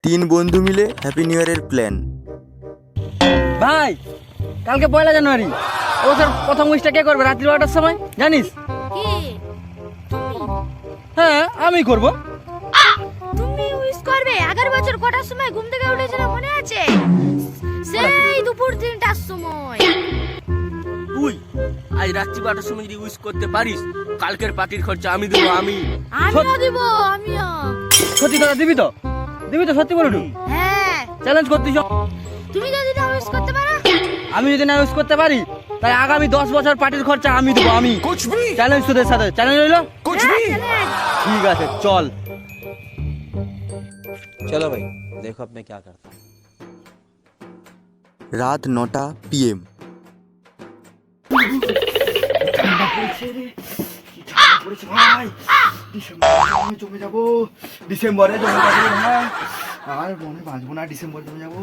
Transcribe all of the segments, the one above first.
তিন বন্ধু মিলে হ্যাপি নিউ ইয়ারের প্ল্যান। ভাই কালকে 1 জানুয়ারি, ও স্যার প্রথম উইশটা কে করবে রাত্রি 12টার সময় জানিস? কে? তুমি? হ্যাঁ আমি করব। তুমি উইশ করবে? আগের বছর কটার সময় ঘুম থেকে উঠেছিল মনে আছে? সেই দুপুর 3টার সময়। তুই আজ রাত্রি 12টার সময় যদি উইশ করতে পারিস, কালকের পার্টির খরচা আমি দেবো। আমিও দিব, আমিও। সত্যি দাদা দিবি তো? দিবি তো সত্যি বলে? হ্যাঁ, চ্যালেঞ্জ করতে চ। তুমি যদি না উইশ করতে পারো, আমি যদি না ইউজ করতে পারি তাই আগামী 10 বছর পার্টির খরচা আমি দেবো। আমি চ্যালেঞ্জ তোদের সাথে, চ্যালেঞ্জ রইলো। ঠিক আছে চল। चलो भाई देखो अब मैं क्या करता हूँ। রাত 9টা PM। ডিসেম্বরে জমে যাবো ভাই, আর মনে বাঁচবো না। ডিসেম্বরে জমে যাবো।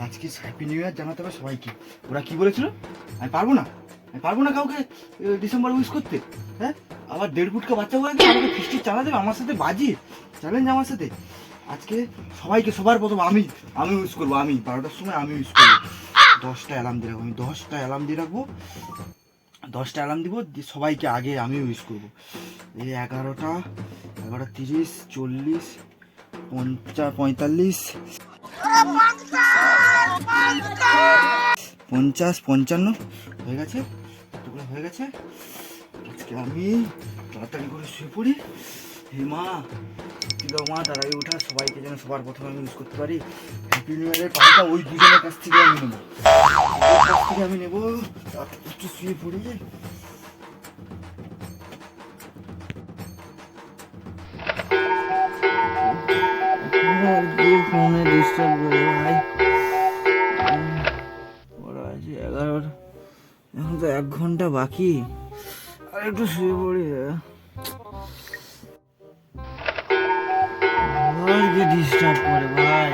আজকে হ্যাপি নিউ ইয়ার জানাতে হবে সবাইকে। ওরা কি বলেছিল? আমি পারবো না কাউকে ডিসেম্বর উইশ করতে। হ্যাঁ, আবার 1.5 ফুটকা বাচ্চা বলে আমাকে ফিস্টি চালা দেবে আমার সাথে, বাজি চ্যালেঞ্জ আমার সাথে। আজকে সবাইকে সবার প্রথম আমি উইশ করবো। আমি 12টার সময় আমি উইশ করবো। 10টা অ্যালার্ম দিয়ে রাখবো। আমি 10টা অ্যালার্ম দিয়ে রাখবো। 10টা অ্যালার্ম দিব, সবাইকে আগে আমি উইশ করবো। এই 11টা 11:30 40 50 45 50 55 হয়ে গেছে। এতগুলো হয়ে গেছে। আজকে আমি তাড়াতাড়ি করে শুয়ে পড়ি। হে মা, মা তাড়াতাড়ি ওঠা, সবাইকে যেন সবার প্রথমে আমি ইউজ করতে পারি। হ্যাপি নিউ ইয়ারের পার্টিটা ওই দুজনের কাছ থেকে আমি নেবো। একটু শুয়ে পড়ি। ফোনে ডিস্টার্ব করে ভাই, ওরা আছে 11টা, এখন তো 1 ঘন্টা বাকি। আর একটু শুয়ে পড়ি। ডিস্টার্ব করে ভাই,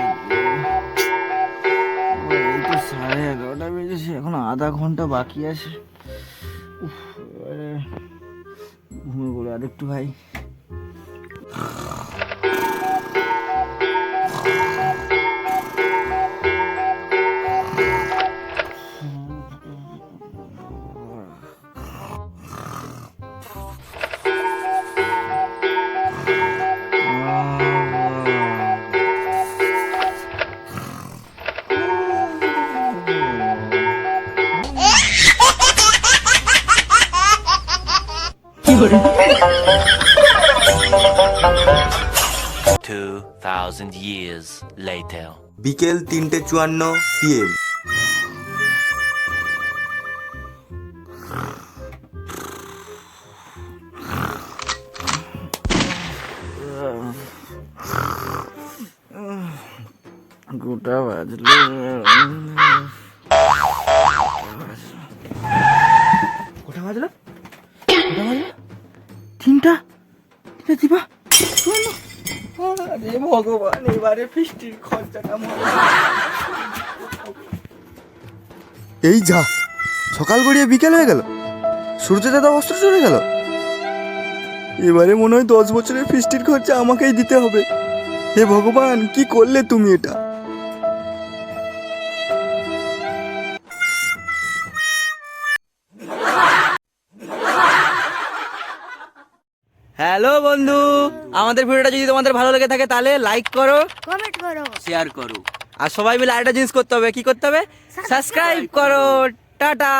এই তো 11:30 বেজেছে, এখন আধা ঘন্টা বাকি আছে। ঘুমিয়ে পড়ে আর একটু ভাই। $2,000 years later. বিকেল 3:54 PM। গোটা বাজলো। কোটা বাজলো 3টা দিবা। আরে ভগবান, এবারে ফিস্টির খরচাটা এই যা, সকাল গড়িয়ে বিকেল হয়ে গেল, সূর্য দাদা অস্ত্র চলে গেল। এবারে মনে হয় 10 বছরের ফিস্টির খরচা আমাকেই দিতে হবে। হে ভগবান, কি করলে তুমি এটা? হ্যালো বন্ধু, আমাদের ভিডিওটা যদি তোমাদের ভালো লেগে থাকে তাহলে লাইক করো, কমেন্ট করো। শেয়ার করো। আর সবাই মিলে আরেকটা জিনিস করতে হবে। কি করতে হবে? সাবস্ক্রাইব করো। টাটা।